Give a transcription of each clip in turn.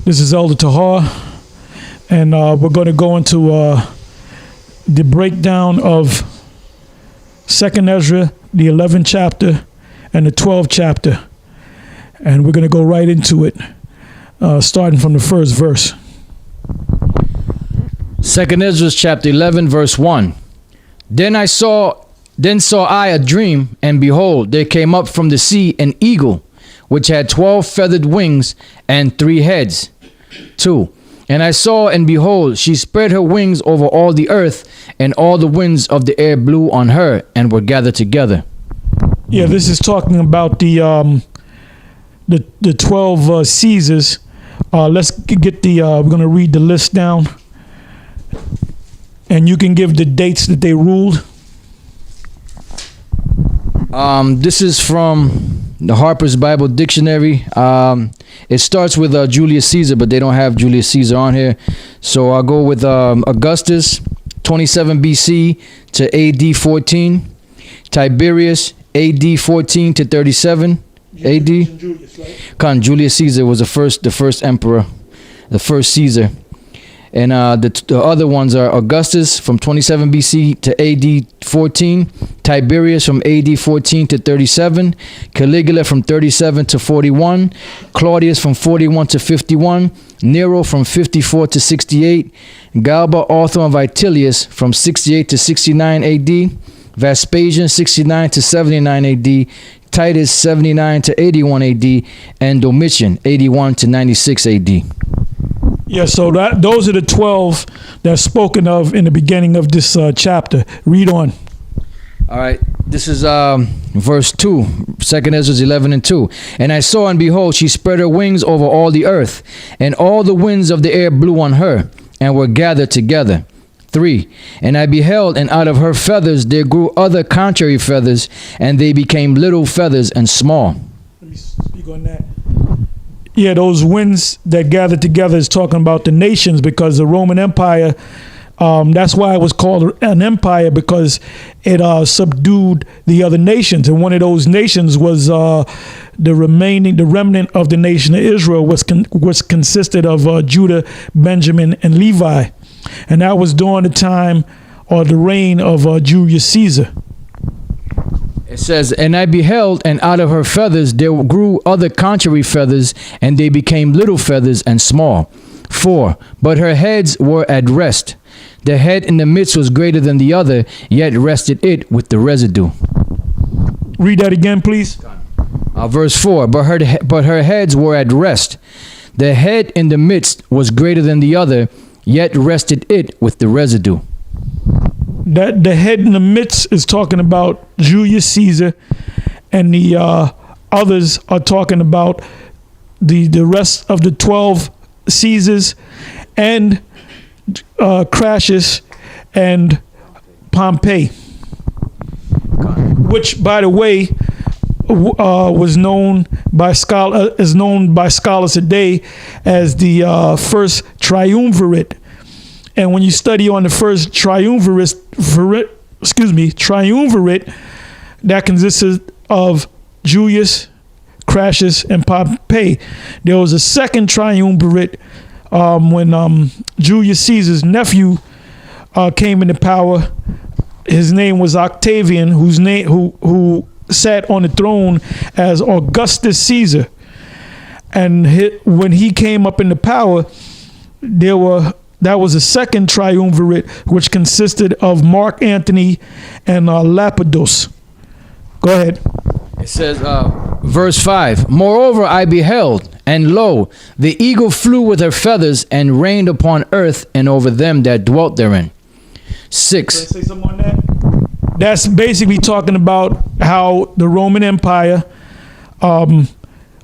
This is Elder Tahar, and we're going to go into the breakdown of II Esdras, the 11th chapter and the 12th chapter. And we're going to go right into it, starting from the first verse. II Esdras chapter 11, verse 1. Then saw I a dream, and behold, there came up from the sea an eagle, which had 12 feathered wings and 3 heads. 2. And I saw, and behold, she spread her wings over all the earth, and all the winds of the air blew on her, and were gathered together. Yeah, this is talking about the 12 Caesars. Let's get we're going to read the list down, and you can give the dates that they ruled. This is from the Harper's Bible Dictionary. It starts with Julius Caesar, but they don't have Julius Caesar on here. So I'll go with Augustus, 27 BC to AD 14. Tiberius, AD 14 to 37 AD. Julius, right? Julius Caesar was the first emperor, the first Caesar. And the other ones are Augustus from 27 BC to AD 14, Tiberius from AD 14 to 37, Caligula from 37 to 41, Claudius from 41 to 51, Nero from 54 to 68, Galba, author of Vitellius from 68 to 69 AD, Vespasian 69 to 79 AD, Titus 79 to 81 AD, and Domitian 81 to 96 AD. Yeah, so those are the 12 that's spoken of in the beginning of this chapter. Read on. All right, this is verse 2, II Esdras 11 and 2. And I saw, and behold, she spread her wings over all the earth, and all the winds of the air blew on her, and were gathered together. 3. And I beheld, and out of her feathers there grew other contrary feathers, and they became little feathers and small. Let me speak on that. Yeah, those winds that gathered together is talking about the nations, because the Roman Empire, that's why it was called an empire, because it subdued the other nations. And one of those nations was the remnant of the nation of Israel, which consisted of Judah, Benjamin, and Levi. And that was during the time or the reign of Julius Caesar. It says, and I beheld, and out of her feathers there grew other contrary feathers, and they became little feathers and small. 4. But her heads were at rest. The head in the midst was greater than the other, yet rested it with the residue. Read that again, please. Verse 4. But her heads were at rest. The head in the midst was greater than the other, yet rested it with the residue. That the head in the midst is talking about Julius Caesar, and the others are talking about the rest of the 12 Caesars and Crassus and Pompey, which, by the way, is known by scholars today as the first triumvirate. And when you study on the first triumvirate, that consisted of Julius, Crassus, and Pompey. There was a second triumvirate when Julius Caesar's nephew came into power. His name was Octavian, who sat on the throne as Augustus Caesar. And when he came up into power, that was a second triumvirate, which consisted of Mark Antony and Lepidus. Go ahead. It says, verse 5, Moreover I beheld, and lo, the eagle flew with her feathers, and reigned upon earth, and over them that dwelt therein. 6. Can I say something on that? That's basically talking about how the Roman Empire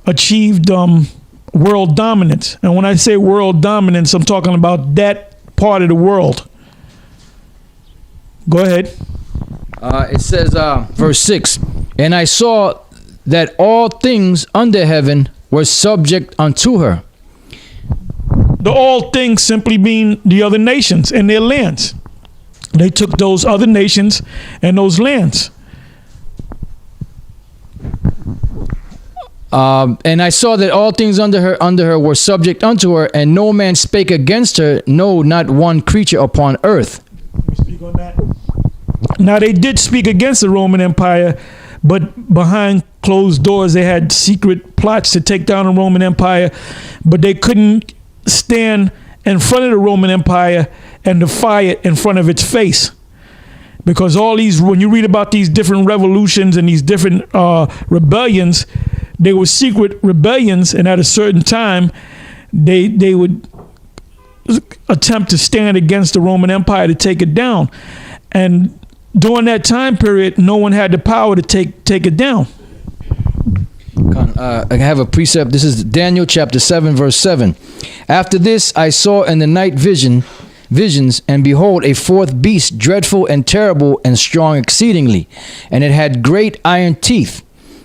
achieved world dominance. And when I say world dominance, I'm talking about that part of the world. Go ahead. It says, verse 6, And I saw that all things under heaven were subject unto her. The all things simply mean the other nations and their lands. They took those other nations and those lands. And I saw that all things under her were subject unto her, and no man spake against her, no, not one creature upon earth. Can we speak on that? Now they did speak against the Roman Empire, but behind closed doors they had secret plots to take down the Roman Empire, but they couldn't stand in front of the Roman Empire and defy it in front of its face. Because all these, when you read about these different revolutions and these different rebellions, they were secret rebellions, and at a certain time, they would attempt to stand against the Roman Empire to take it down. And during that time period, no one had the power to take it down. I have a precept. This is Daniel chapter 7, verse 7. After this, I saw in the night visions, and behold, a fourth beast, dreadful and terrible and strong exceedingly, and it had great iron teeth.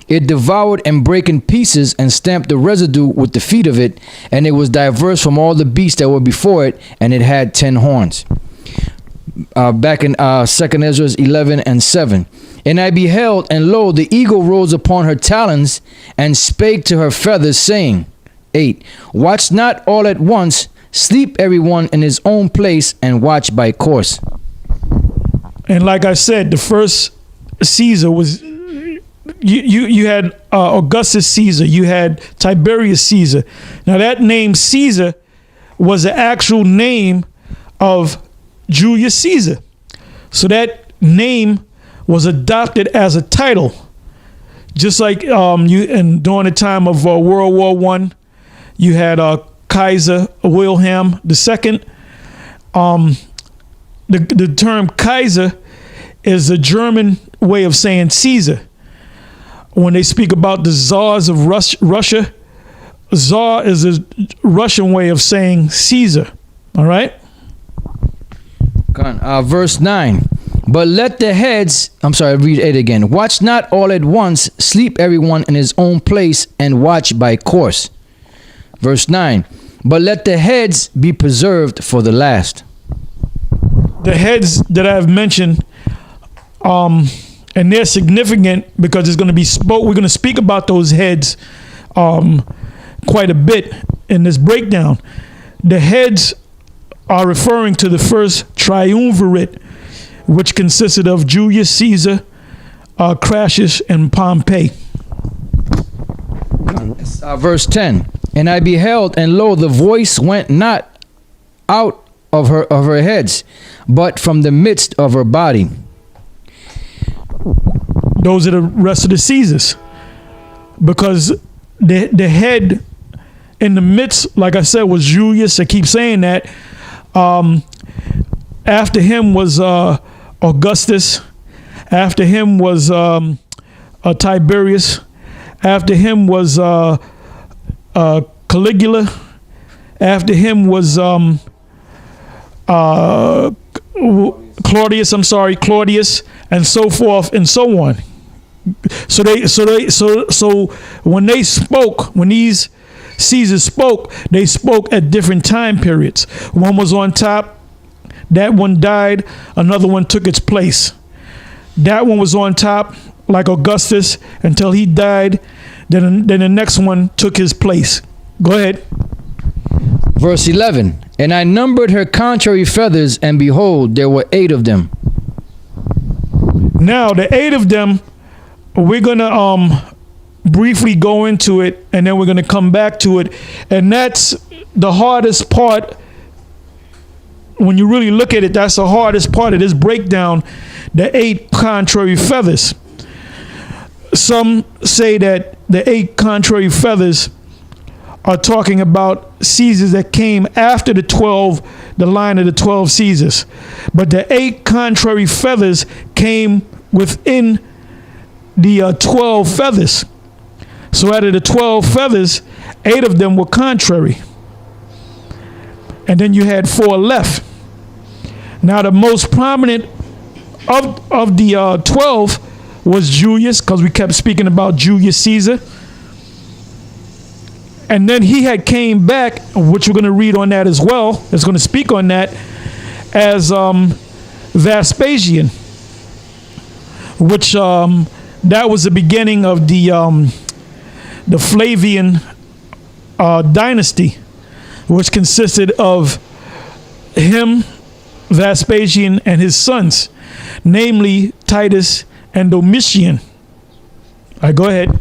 It devoured and brake in pieces, and stamped the residue with the feet of it, and it was diverse from all the beasts that were before it, and it had 10 horns. Back in 2 Esdras 11 and 7. And I beheld, and lo, the eagle rose upon her talons, and spake to her feathers, saying, 8. Watch not all at once, sleep every one in his own place, and watch by course. And like I said, the first Caesar was, you had Augustus Caesar, you had Tiberius Caesar. Now that name Caesar was the actual name of Julius Caesar. So that name was adopted as a title. Just like during the time of World War I, you had Kaiser Wilhelm II. The term Kaiser is a German way of saying Caesar. When they speak about the czars of Russia, czar is a Russian way of saying Caesar. All right? Verse 9. But let the heads, read 8 again. Watch not all at once, sleep everyone in his own place, and watch by course. Verse 9. But let the heads be preserved for the last. The heads that I've mentioned, and they're significant because it's going to be we're going to speak about those heads quite a bit in this breakdown. The heads are referring to the first triumvirate, which consisted of Julius Caesar, Crassus, and Pompey. Verse 10. And I beheld, and lo, the voice went not out of her heads, but from the midst of her body. Those are the rest of the Caesars, because the head in the midst, like I said, was Julius. I keep saying that. After him was Augustus. After him was Tiberius. After him was Caligula. After him was Claudius, and so forth and so on. So when these Caesars spoke, they spoke at different time periods. One was on top, that one died, another one took its place. That one was on top, like Augustus, until he died. Then the next one took his place. Go ahead. Verse 11. And I numbered her contrary feathers, and behold, there were 8 of them. Now, the 8 of them, we're going to briefly go into it, and then we're going to come back to it. And that's the hardest part. When you really look at it, that's the hardest part of this breakdown, the 8 contrary feathers. Some say that the 8 contrary feathers are talking about Caesars that came after the line of the 12 Caesars. But the 8 contrary feathers came within the 12 feathers. So out of the 12 feathers, 8 of them were contrary. And then you had 4 left. Now the most prominent of the 12 was Julius, because we kept speaking about Julius Caesar. And then he had came back, which we're going to read on that as well. It's going to speak on that as Vespasian, which that was the beginning of the the Flavian dynasty, which consisted of him, Vespasian, and his sons, namely Titus and Domitian. All right, go ahead.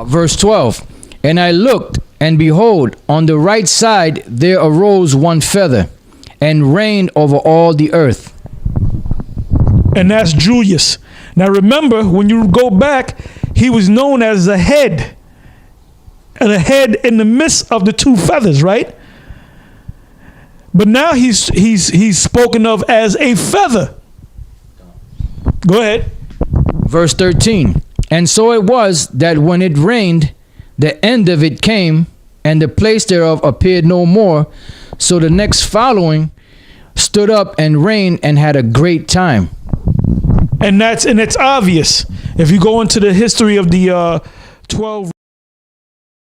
Verse 12. And I looked, and behold, on the right side there arose one feather, and reigned over all the earth. And that's Julius. Now remember, when you go back, he was known as the head. And the head in the midst of the two feathers, right? But now he's spoken of as a feather. Go ahead. Verse 13. And so it was that when it rained, the end of it came, and the place thereof appeared no more. So the next following stood up and reigned and had a great time. And it's obvious. If you go into the history of the 12